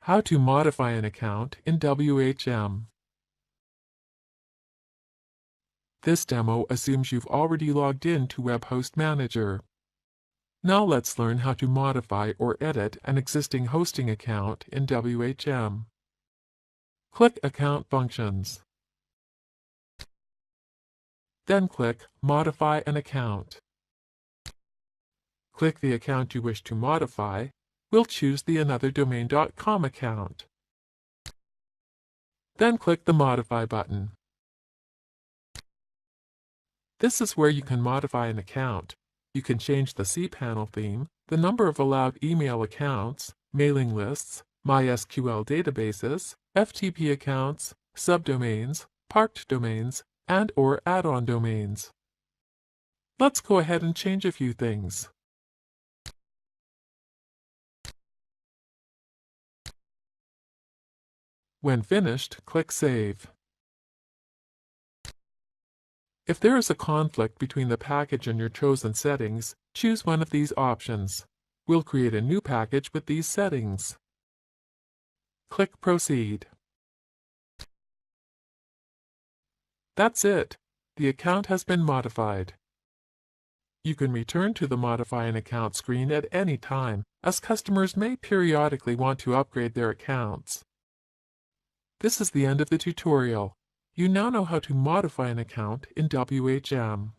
How to modify an account in WHM. This demo assumes you've already logged in to WebHost Manager. Now let's learn how to modify or edit an existing hosting account in WHM. Click Account Functions. Then click Modify an Account. Click the account you wish to modify. We'll choose the anotherdomain.com account. Then click the Modify button. This is where you can modify an account. You can change the cPanel theme, the number of allowed email accounts, mailing lists, MySQL databases, FTP accounts, subdomains, parked domains, and/or add-on domains. Let's go ahead and change a few things. When finished, click Save. If there is a conflict between the package and your chosen settings, choose one of these options. We'll create a new package with these settings. Click Proceed. That's it. The account has been modified. You can return to the Modify an Account screen at any time, as customers may periodically want to upgrade their accounts. This is the end of the tutorial. You now know how to modify an account in WHM.